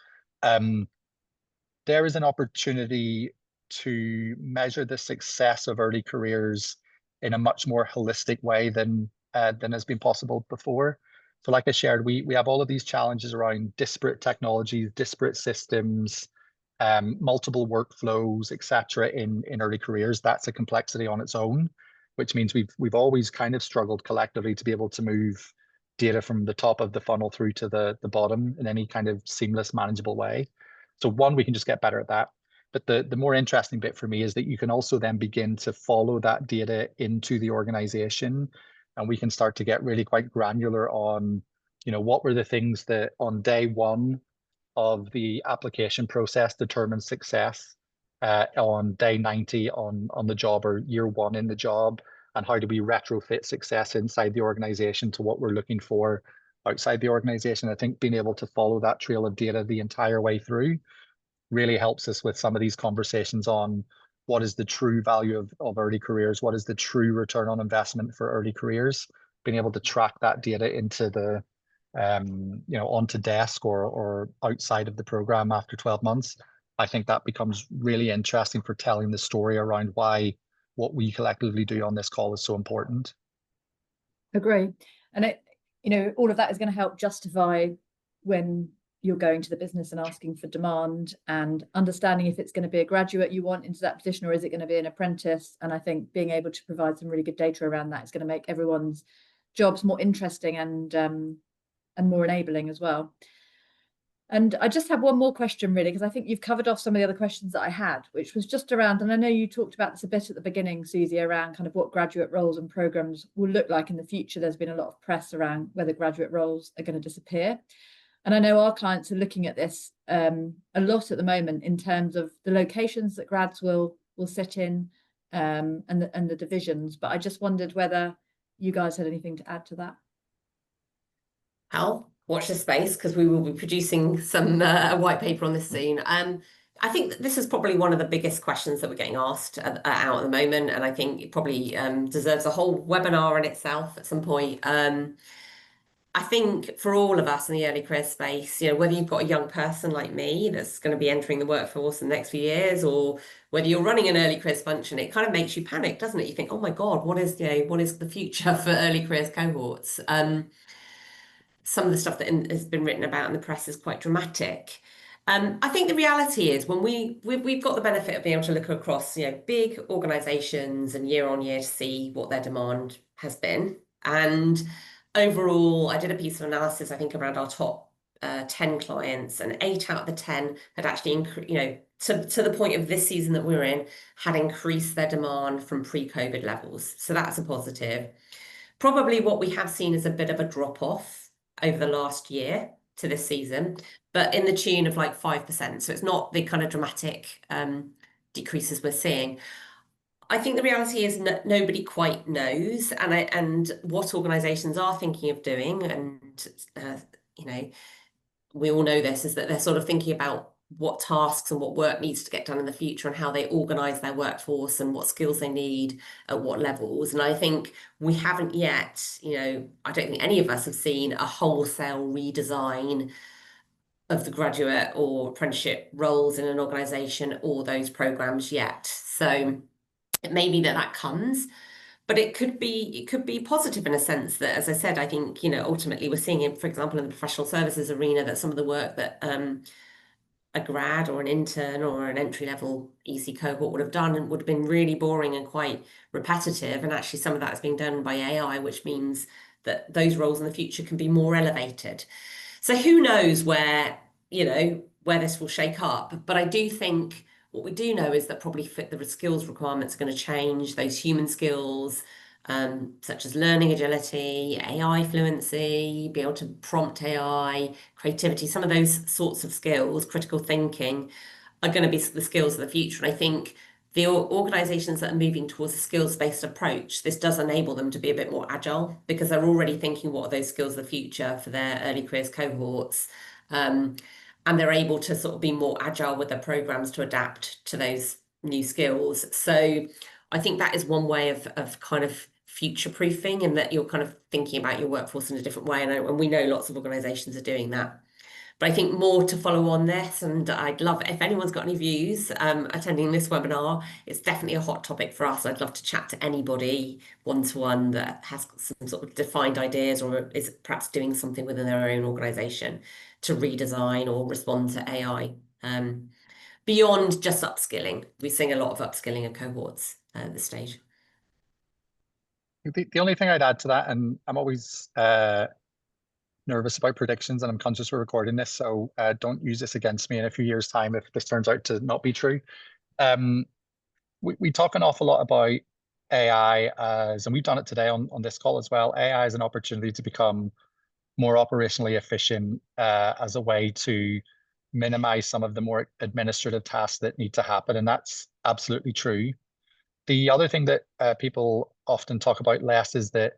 there is an opportunity to measure the success of early careers in a much more holistic way than has been possible before. So like I shared, we have all of these challenges around disparate technologies, disparate systems, multiple workflows, etc. in early careers. That's a complexity on its own, which means we've always kind of struggled collectively to be able to move data from the top of the funnel through to the bottom in any kind of seamless, manageable way. So one, we can just get better at that. But the more interesting bit for me is that you can also then begin to follow that data into the organization, and we can start to get really quite granular on, what were the things that on day one of the application process determined success, on day 90 on the job, or year one in the job, and how do we retrofit success inside the organization to what we're looking for outside the organization. I think being able to follow that trail of data the entire way through really helps us with some of these conversations on what is the true value of early careers, what is the true return on investment for early careers. Being able to track that data into the onto desk or outside of the program after 12 months, I think that becomes really interesting for telling the story around why what we collectively do on this call is so important. Agree. And all of that is going to help justify when you're going to the business and asking for demand and understanding if it's going to be a graduate you want into that position, or is it going to be an apprentice. And I think being able to provide some really good data around that is going to make everyone's jobs more interesting and more enabling as well. And I just have one more question, really, because I think you've covered off some of the other questions that I had, which was just around, and I know you talked about this a bit at the beginning, Susie, around kind of what graduate roles and programs will look like in the future. There's been a lot of press around whether graduate roles are going to disappear. And I know our clients are looking at this a lot at the moment in terms of the locations that grads will sit in, and the divisions. But I just wondered whether you guys had anything to add to that. Al, watch this space, because we will be producing some a white paper on this soon. I think that this is probably one of the biggest questions that we're getting asked out at the moment, and I think it probably deserves a whole webinar in itself at some point. I think for all of us in the early career space, whether you've got a young person like me that's going to be entering the workforce in the next few years, or whether you're running an early careers function, it kind of makes you panic, doesn't it? You think, oh my God, what is the future for early careers cohorts? Some of the stuff that has been written about in the press is quite dramatic. I think the reality is when we've got the benefit of being able to look across, big organizations and year on year to see what their demand has been. And overall, I did a piece of analysis, I think, around our top 10 clients, and 8 out of the 10 had actually, to the point of this season that we're in, had increased their demand from pre-COVID levels. So that's a positive. Probably what we have seen is a bit of a drop off over the last year to this season, but in the tune of like 5%. So it's not the kind of dramatic decreases we're seeing. I think the reality is nobody quite knows, and what organisations are thinking of doing, and we all know this, is that they're sort of thinking about what tasks and what work needs to get done in the future, and how they organise their workforce and what skills they need at what levels. And I think we haven't yet, I don't think any of us have seen a wholesale redesign of the graduate or apprenticeship roles in an organisation or those programmes yet. So it may be that comes, but it could be positive in a sense that, as I said, I think, ultimately we're seeing it, for example, in the professional services arena, that some of the work that a grad or an intern or an entry-level EC cohort would have done and would have been really boring and quite repetitive. And actually some of that is being done by AI, which means that those roles in the future can be more elevated. So who knows where this will shake up. But I do think what we do know is that probably the skills requirements are going to change, those human skills, such as learning agility, AI fluency, be able to prompt AI, creativity, some of those sorts of skills, critical thinking, are going to be the skills of the future. And I think the organizations that are moving towards a skills-based approach, this does enable them to be a bit more agile because they're already thinking what are those skills of the future for their early careers cohorts. And they're able to sort of be more agile with their programs to adapt to those new skills. So I think that is one way of kind of future-proofing, and that you're kind of thinking about your workforce in a different way. And we know lots of organizations are doing that. But I think more to follow on this, and I'd love if anyone's got any views attending this webinar. It's definitely a hot topic for us. I'd love to chat to anybody one-to-one that has some sort of defined ideas or is perhaps doing something within their own organisation to redesign or respond to AI. Beyond just upskilling, we're seeing a lot of upskilling in cohorts at this stage. The only thing I'd add to that, and I'm always nervous about predictions, and I'm conscious we're recording this, so don't use this against me in a few years' time if this turns out to not be true. We talk an awful lot about AI as, and we've done it today on this call as well, AI as an opportunity to become more operationally efficient as a way to minimize some of the more administrative tasks that need to happen, and that's absolutely true. The other thing that people often talk about less is that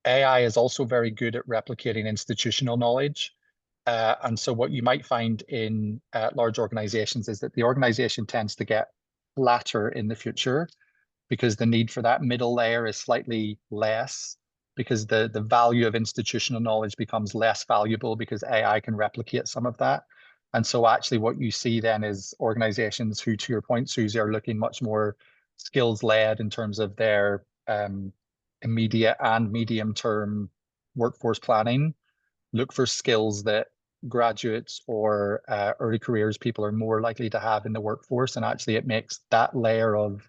AI is also very good at replicating institutional knowledge. And so what you might find in large organizations is that the organization tends to get flatter in the future because the need for that middle layer is slightly less, because the value of institutional knowledge becomes less valuable because AI can replicate some of that. And so actually what you see then is organizations who, to your point, Susie, are looking much more skills-led in terms of their immediate and medium-term workforce planning, look for skills that graduates or early careers people are more likely to have in the workforce. And actually it makes that layer of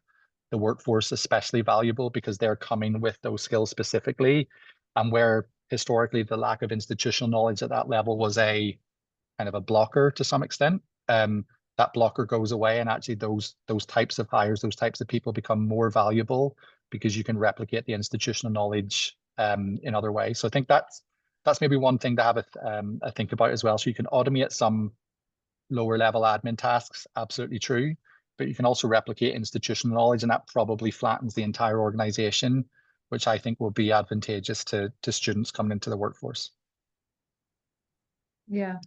the workforce especially valuable because they're coming with those skills specifically. And where historically the lack of institutional knowledge at that level was a kind of a blocker to some extent, that blocker goes away, and actually those types of hires, those types of people become more valuable because you can replicate the institutional knowledge in other ways. So I think that's maybe one thing to have a think about as well. So you can automate some lower level admin tasks, absolutely true, but you can also replicate institutional knowledge, and that probably flattens the entire organization, which I think will be advantageous to students coming into the workforce. Yeah,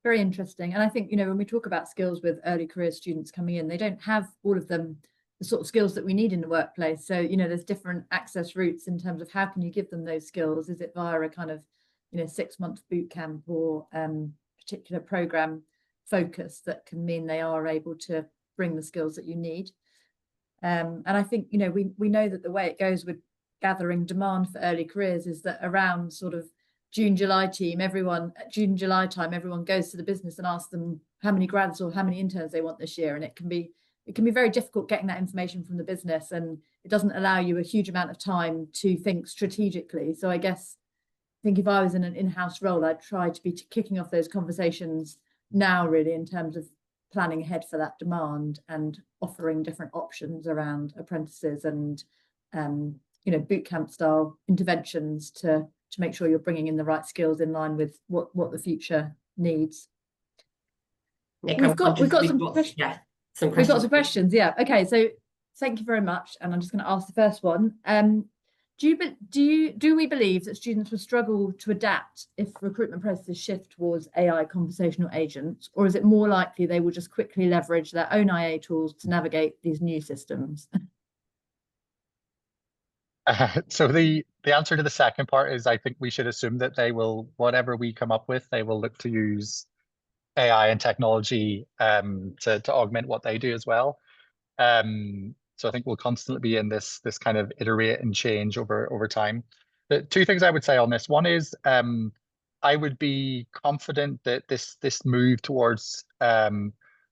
very interesting. And I think, you know, when we talk about skills with early career students coming in, they don't have all of them, the sort of skills that we need in the workplace. So, you know, there's different access routes in terms of how can you give them those skills? Is it via a kind of, you know, 6-month boot camp or particular program focus that can mean they are able to bring the skills that you need? And I think, you know, we know that the way it goes with gathering demand for early careers is that around sort of June, July time, everyone goes to the business and asks them how many grads or how many interns they want this year. And it can be very difficult getting that information from the business, and it doesn't allow you a huge amount of time to think strategically. So I guess, I think if I was in an in-house role, I'd try to be kicking off those conversations now, really, in terms of planning ahead for that demand and offering different options around apprentices and you know, boot camp style interventions to make sure you're bringing in the right skills in line with what the future needs. Nick, we've got some questions. Yeah, some questions. We've got some questions. Yeah. Okay. So thank you very much. And I'm just going to ask the first one. Do we believe that students will struggle to adapt if recruitment processes shift towards AI conversational agents, or is it more likely they will just quickly leverage their own IA tools to navigate these new systems? So the answer to the second part is, I think we should assume that they will, whatever we come up with, they will look to use AI and technology to augment what they do as well. So I think we'll constantly be in this kind of iterate and change over time. The two things I would say on this: one is I would be confident that this move towards a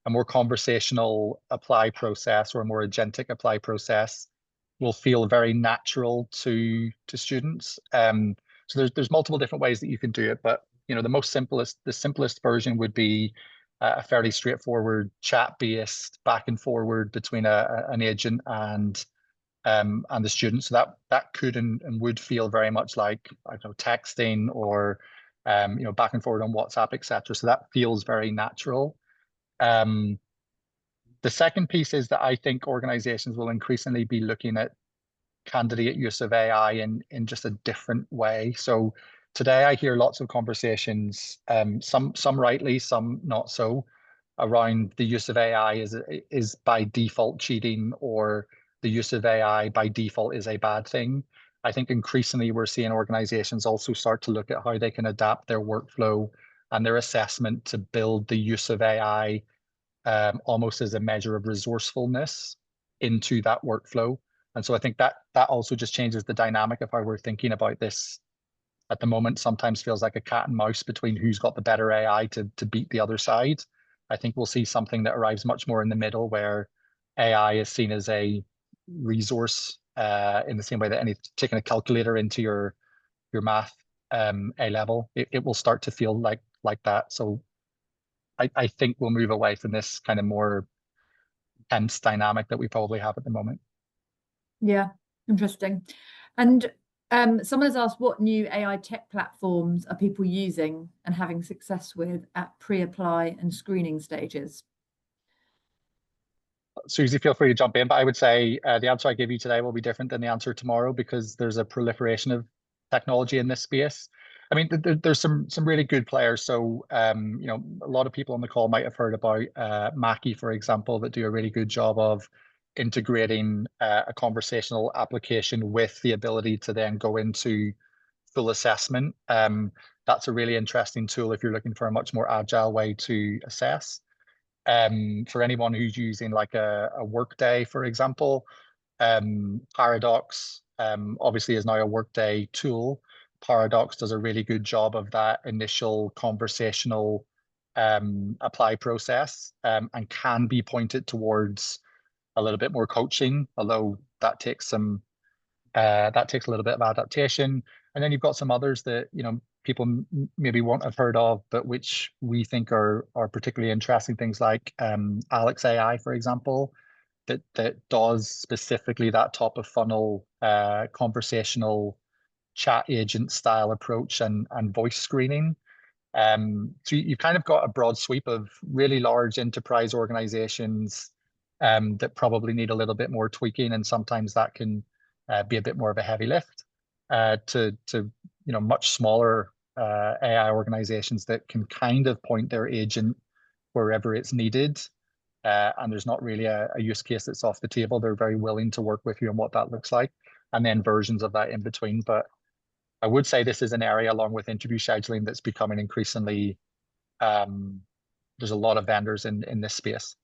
more conversational apply process or a more agentic apply process will feel very natural to students. So there's multiple different ways that you can do it, but you know, the simplest version would be a fairly straightforward chat-based back and forward between an agent and the student. So that could and would feel very much like, I don't know, texting or you know, back and forward on WhatsApp, etc. So that feels very natural. The second piece is that I think organizations will increasingly be looking at candidate use of AI in just a different way. So today I hear lots of conversations, some rightly, some not so, around the use of AI is by default cheating, or the use of AI by default is a bad thing. I think increasingly we're seeing organizations also start to look at how they can adapt their workflow and their assessment to build the use of AI almost as a measure of resourcefulness into that workflow. And so I think that also just changes the dynamic of how we're thinking about this. At the moment, sometimes feels like a cat and mouse between who's got the better AI to beat the other side. I think we'll see something that arrives much more in the middle, where AI is seen as a resource in the same way that taking a calculator into your math A level, it will start to feel like that. So I think we'll move away from this kind of more tense dynamic that we probably have at the moment. Yeah, interesting. And someone has asked, what new AI tech platforms are people using and having success with at pre-apply and screening stages? Susie, feel free to jump in, but I would say the answer I give you today will be different than the answer tomorrow, because there's a proliferation of technology in this space. I mean, there's some really good players. So, you know, a lot of people on the call might have heard about Mackie, for example, that do a really good job of integrating a conversational application with the ability to then go into full assessment. That's a really interesting tool if you're looking for a much more agile way to assess. For anyone who's using like a Workday, for example, Paradox obviously is now a Workday tool. Paradox does a really good job of that initial conversational apply process, and can be pointed towards a little bit more coaching, although that takes a little bit of adaptation. And then you've got some others that, you know, people maybe won't have heard of, but which we think are particularly interesting. Things like Alex AI, for example, that does specifically that top of funnel conversational chat agent style approach and voice screening. So you've kind of got a broad sweep of really large enterprise organizations that probably need a little bit more tweaking, and sometimes that can be a bit more of a heavy lift, to you know, much smaller AI organizations that can kind of point their agent wherever it's needed, and there's not really a use case that's off the table. They're very willing to work with you on what that looks like, and then versions of that in between. But I would say this is an area, along with interview scheduling, that's becoming increasingly, there's a lot of vendors in this space.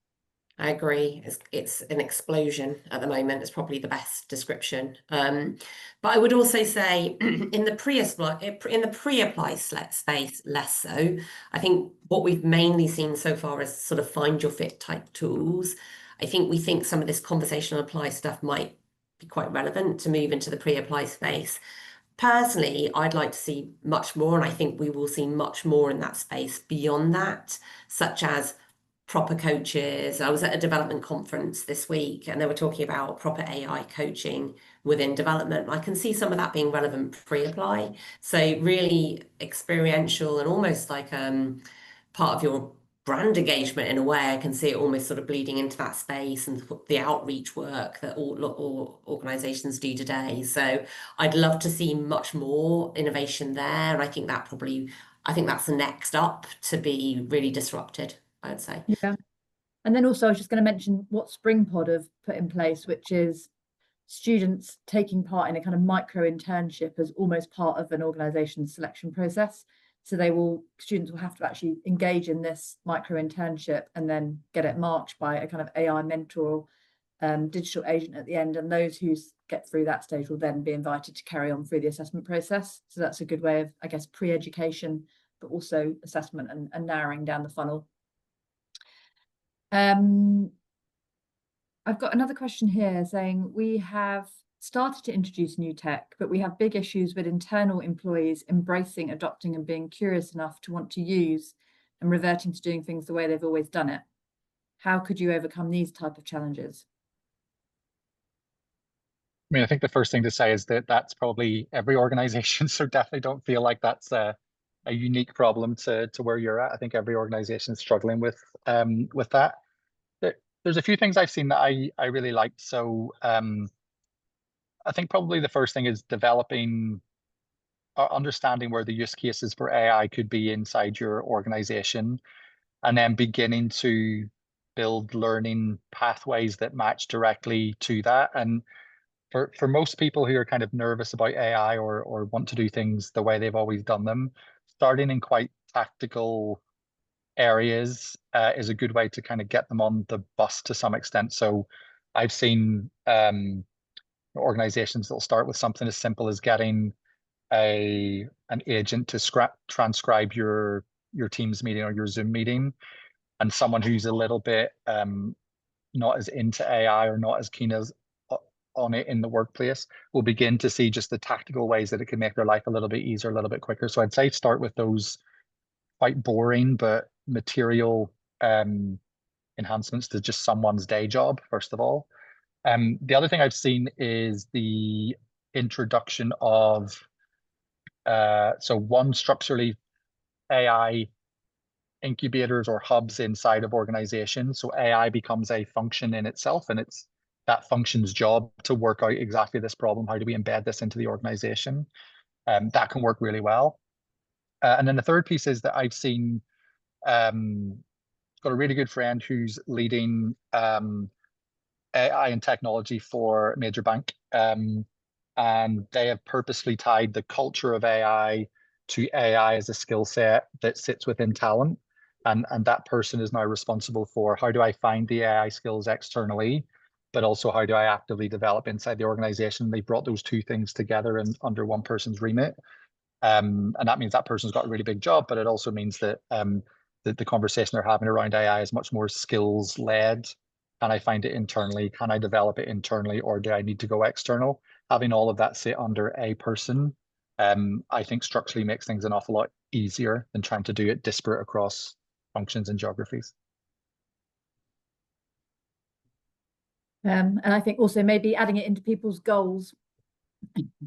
I agree. It's an explosion at the moment. It's probably the best description. But I would also say in the pre-apply space, less so. I think what we've mainly seen so far is sort of find your fit type tools. I think we think some of this conversational apply stuff might be quite relevant to move into the pre-apply space. Personally, I'd like to see much more, and I think we will see much more in that space beyond that, such as proper coaches. I was at a development conference this week and they were talking about proper AI coaching within development. I can see some of that being relevant pre-apply. So really experiential and almost like part of your brand engagement in a way. I can see it almost sort of bleeding into that space and the outreach work that all organizations do today. So I'd love to see much more innovation there. And I think that's the next up to be really disrupted, I would say. Yeah. And then also I was just going to mention what SpringPod have put in place, which is students taking part in a kind of micro internship as almost part of an organization's selection process. So students will have to actually engage in this micro internship and then get it marked by a kind of AI mentor, digital agent at the end. And those who get through that stage will then be invited to carry on through the assessment process. So that's a good way of, I guess, pre-education, but also assessment and narrowing down the funnel. I've got another question here saying, we have started to introduce new tech, but we have big issues with internal employees embracing, adopting, and being curious enough to want to use and reverting to doing things the way they've always done it. How could you overcome these type of challenges? I mean, I think the first thing to say is that that's probably every organization. So definitely don't feel like that's a unique problem to where you're at. I think every organization is struggling with that. there's a few things I've seen that I really liked. So I think probably the first thing is developing or understanding where the use cases for AI could be inside your organization, and then beginning to build learning pathways that match directly to that. And for most people who are kind of nervous about AI or want to do things the way they've always done them, starting in quite tactical areas is a good way to kind of get them on the bus to some extent. So I've seen organizations that'll start with something as simple as getting an agent to transcribe your Teams meeting or your Zoom meeting, and someone who's a little bit not as into AI or not as keen as on it in the workplace will begin to see just the tactical ways that it can make their life a little bit easier, a little bit quicker. So I'd say start with those quite boring but material enhancements to just someone's day job, first of all. The other thing I've seen is the introduction of one, structurally AI incubators or hubs inside of organizations. So AI becomes a function in itself, and it's that function's job to work out exactly this problem. How do we embed this into the organization? That can work really well. And then the third piece is that I've seen got a really good friend who's leading AI and technology for a major bank. And they have purposely tied the culture of AI to AI as a skill set that sits within talent. And that person is now responsible for how do I find the AI skills externally, but also how do I actively develop inside the organization. They brought those two things together and under one person's remit. And that means that person's got a really big job, but it also means that the conversation they're having around AI is much more skills led. Can I find it internally? Can I develop it internally, or do I need to go external? Having all of that sit under a person, I think structurally makes things an awful lot easier than trying to do it disparate across functions and geographies. And I think also maybe adding it into people's goals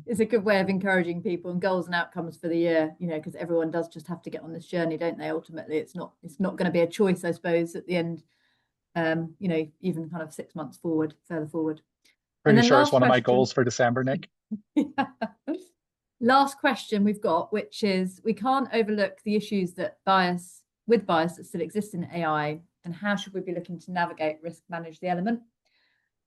is a good way of encouraging people, and goals and outcomes for the year, you know, because everyone does just have to get on this journey, don't they? Ultimately, it's not going to be a choice, I suppose, at the end, you know, even kind of 6 months further forward. Pretty sure it's one of my goals for December, Nick. Last question we've got, which is, we can't overlook the issues that bias that still exist in AI, and how should we be looking to navigate, risk manage the element?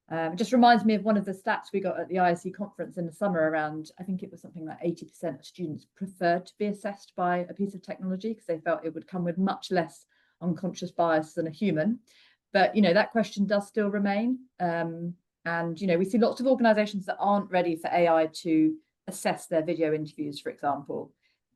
It just reminds me of one of the stats we got at the ISE conference in the summer around, I think it was something like 80% of students preferred to be assessed by a piece of technology because they felt it would come with much less unconscious bias than a human. But, you know, that question does still remain. And, you know, we see lots of organizations that aren't ready for AI to assess their video interviews, for example.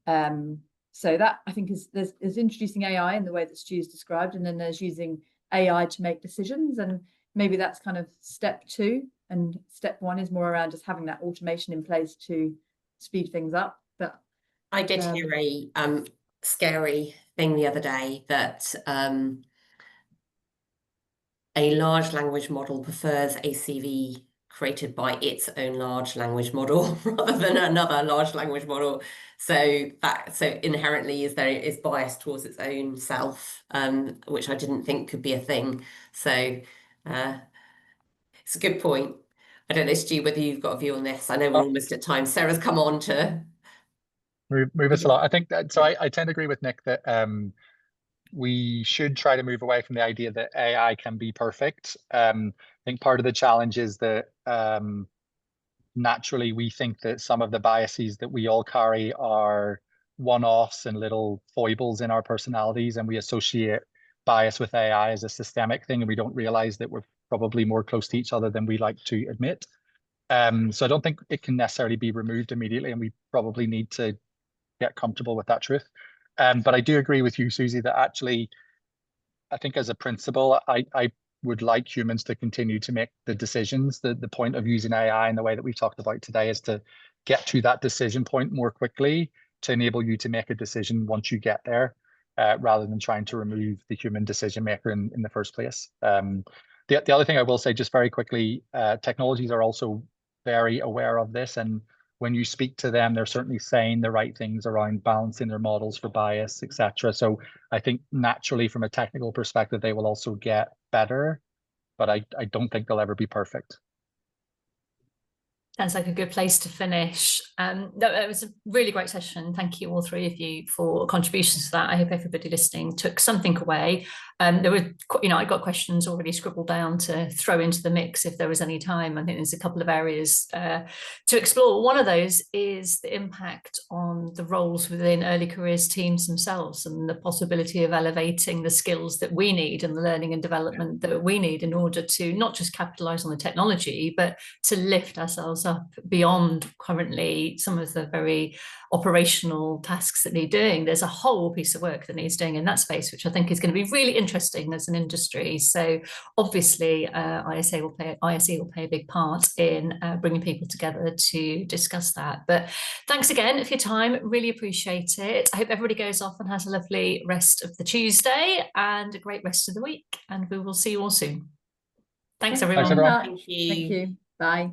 So that, I think, there's introducing AI in the way that Stu's described, and then there's using AI to make decisions. And maybe that's kind of step 2. And step 1 is more around just having that automation in place to speed things up. But I did hear a scary thing the other day that a large language model prefers a CV created by its own large language model rather than another large language model. So inherently is biased towards its own self, which I didn't think could be a thing. So it's a good point. I don't know, Stu, whether you've got a view on this. I know we're almost at time. Sarah's come on to move us along. I think that, so I tend to agree with Nick that we should try to move away from the idea that AI can be perfect. I think part of the challenge is that naturally we think that some of the biases that we all carry are one-offs and little foibles in our personalities, and we associate bias with AI as a systemic thing, and we don't realize that we're probably more close to each other than we like to admit. So I don't think it can necessarily be removed immediately, and we probably need to get comfortable with that truth. But I do agree with you, Susie, that actually, I think as a principle, I would like humans to continue to make the decisions. The point of using AI in the way that we've talked about today is to get to that decision point more quickly to enable you to make a decision once you get there, rather than trying to remove the human decision maker in the first place. The other thing I will say just very quickly, technologies are also very aware of this, and when you speak to them, they're certainly saying the right things around balancing their models for bias, etc. So I think naturally, from a technical perspective, they will also get better. but I don't think they'll ever be perfect. Sounds like a good place to finish. No, it was a really great session. Thank you, all three of you, for contributions to that. I hope everybody listening took something away. There were, I got questions already scribbled down to throw into the mix if there was any time. I think there's a couple of areas to explore. One of those is the impact on the roles within early careers teams themselves, and the possibility of elevating the skills that we need and the learning and development that we need in order to not just capitalize on the technology, but to lift ourselves up beyond currently some of the very operational tasks that need doing. There's a whole piece of work that needs doing in that space, which I think is going to be really interesting as an industry. So obviously ISE will play a big part in bringing people together to discuss that. But thanks again for your time, really appreciate it. I hope everybody goes off and has a lovely rest of the Tuesday and a great rest of the week, and we will see you all soon. Thanks everyone. Thanks, everyone. Thank you. Thank you. Bye.